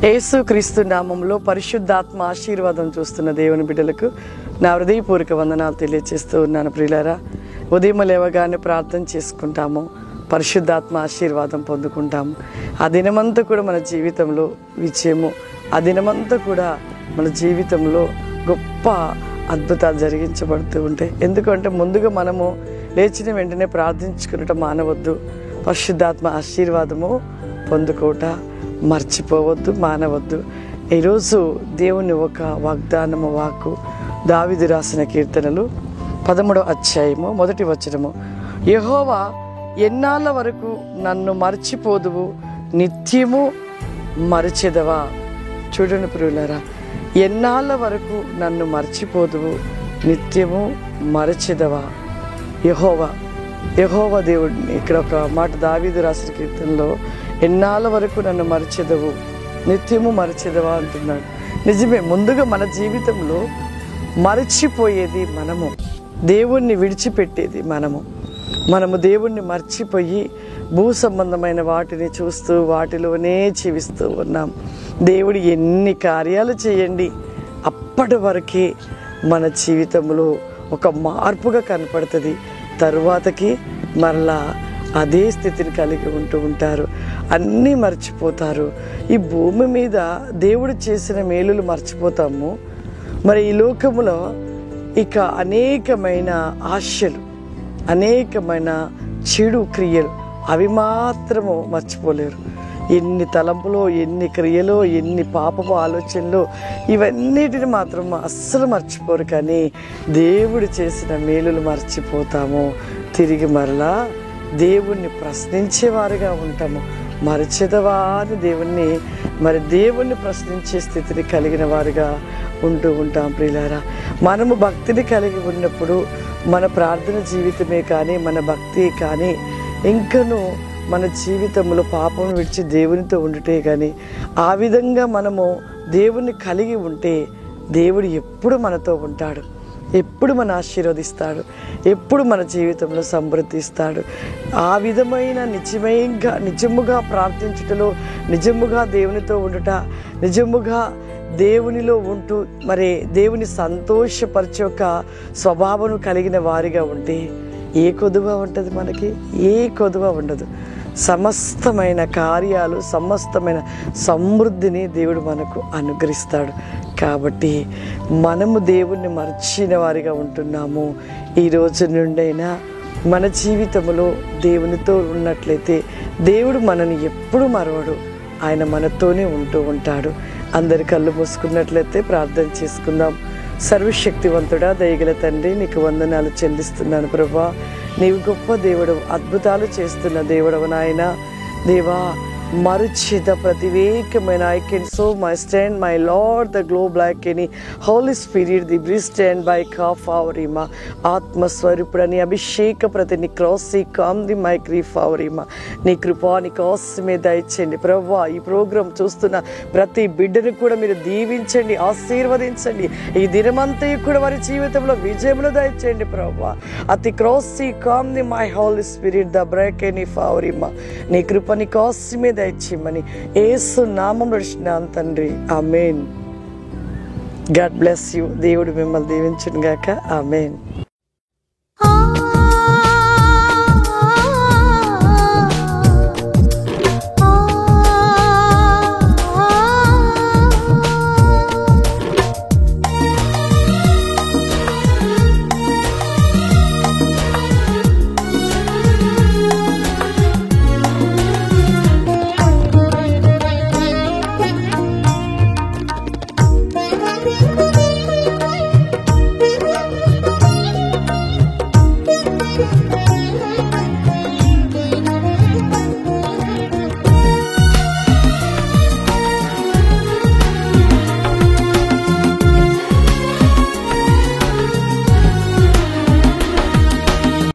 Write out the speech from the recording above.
యేసు క్రీస్తు నామంలో పరిశుద్ధాత్మ ఆశీర్వాదం చూస్తున్న దేవుని బిడ్డలకు నా హృదయపూర్వక వందనాలు తెలియజేస్తూ ఉన్నాను. ప్రియులారా, ఉదయం లేవగానే ప్రార్థన చేసుకుంటాము, పరిశుద్ధాత్మ ఆశీర్వాదం పొందుకుంటాము. ఆ దినమంతా కూడా మన జీవితంలో విజయము, ఆ దినమంతా కూడా మన జీవితంలో గొప్ప అద్భుతాలు జరిగించబడుతూ ఉంటాయి. ఎందుకంటే ముందుగా మనము లేచిన వెంటనే ప్రార్థించుకునటం మానవద్దు. పరిశుద్ధాత్మ ఆశీర్వాదము పొందుకోట మర్చిపోవద్దు, మానవద్దు. ఈరోజు దేవుని ఒక వాగ్దానము వాక్కు దావీదు రాసిన కీర్తనలు 13వ అధ్యాయము 1వ వచనము. యెహోవా, ఎన్నాళ్ళ వరకు నన్ను మర్చిపోదువు, నిత్యము మరచెదవా. చూడండి ప్రియులారా, ఎన్నాళ్ళ వరకు నన్ను మర్చిపోదువు, నిత్యము మరచెదవా. యెహోవా దేవుడిని ఇక్కడ ఒక మాట దావీదు రాసిన కీర్తనలో ఎన్నాళ్ళ వరకు నన్ను మరచెదవు, నిత్యము మరచెదవా అంటున్నాడు. నిజమే, ముందుగా మన జీవితంలో మరచిపోయేది మనము, దేవుణ్ణి విడిచిపెట్టేది మనము దేవుణ్ణి మర్చిపోయి భూ సంబంధమైన వాటిని చూస్తూ వాటిలోనే జీవిస్తూ ఉన్నాం. దేవుడు ఎన్ని కార్యాలు చేయండి, అప్పటి వరకే మన జీవితంలో ఒక మార్పుగా కనపడుతుంది. తరువాతకి మరలా అదే స్థితిని కలిగి ఉంటారు, అన్నీ మర్చిపోతారు. ఈ భూమి మీద దేవుడు చేసిన మేలులు మర్చిపోతాము. మరి ఈ లోకములో ఇక అనేకమైన ఆశలు, అనేకమైన చెడు క్రియలు, అవి మాత్రము మర్చిపోలేరు. ఎన్ని తలంపులో, ఎన్ని క్రియలో, ఎన్ని పాపపు ఆలోచనలో, ఇవన్నిటిని మాత్రం అస్సలు మర్చిపోరు. కానీ దేవుడు చేసిన మేలులు మర్చిపోతాము. తిరిగి మరలా దేవుణ్ణి ప్రశ్నించేవారుగా ఉంటాము. మరచెదవా అని దేవుణ్ణి ప్రశ్నించే స్థితిని కలిగిన వారుగా ఉంటాం. ప్రియులారా, మనము భక్తిని కలిగి ఉన్నప్పుడు మన ప్రార్థన జీవితమే కానీ, మన భక్తి కానీ, ఇంకను మన జీవితంలో పాపం విడిచి దేవునితో ఉండుటే కానీ, ఆ విధంగా మనము దేవుణ్ణి కలిగి ఉంటే దేవుడు ఎప్పుడు మనతో ఉంటాడు, ఎప్పుడు మన ఆశీర్వదిస్తాడు, ఎప్పుడు మన జీవితంలో సమృద్ధిస్తాడు. ఆ విధమైన నిజముగా ప్రార్థించుటలో, నిజముగా దేవునితో ఉండుట, నిజముగా దేవునిలో ఉంటూ మరి దేవుని సంతోషపరిచే ఒక స్వభావం కలిగిన వారిగా ఉంటే ఏ కొదువ ఉంటుంది, మనకి ఏ కొదువ ఉండదు. సమస్తమైన కార్యాలు, సమస్తమైన సమృద్ధిని దేవుడు మనకు అనుగ్రహిస్తాడు. కాబట్టి మనము దేవుణ్ణి మర్చిన వారిగా ఉంటున్నాము. ఈ రోజు నుండైనా మన జీవితంలో దేవునితో ఉన్నట్లయితే దేవుడు మనని ఎప్పుడు మరవడు, ఆయన మనతోనే ఉంటాడు. అందరి కళ్ళు మూసుకున్నట్లయితే ప్రార్థన చేసుకుందాం. సర్వశక్తివంతుడా, దయగల తండ్రి, నీకు వందనాలు చెల్లిస్తున్నాను ప్రభా. నీవు గొప్ప దేవుడు, అద్భుతాలు చేస్తున్న దేవుడవు నాయన. దేవా, మరుచిత ప్రతివేకమైన I can so my stand my lord the globe like any holy spirit the బ్రిస్ట్ అండ్ బై కాఫ్ అవరిమా. ఆత్మస్వరూపుడని అభిషేక ప్రతి నీ క్రాసి కామ్ ది మై గ్రీఫ్ అవరిమా. నీ కృపా నీ కాస్మే దయచేయండి ప్రభా. ఈ ప్రోగ్రాం చూస్తున్న ప్రతి బిడ్డను కూడా మీరు దీవించండి, ఆశీర్వదించండి. ఈ దినమంతా కూడా వారి జీవితంలో విజయములు దయచేయండి ప్రభా. అతి క్రాసి కామ్ ది మై holy spirit the break any ఫవరిమా. నీ కృప నీ కాస్మే దయచేయమని యేసు నామములో అడుగుచున్నాను తండ్రి, ఆమేన్. God bless you. దేవుడు మిమ్మల్ని దీవించును గాక. ఆమేన్.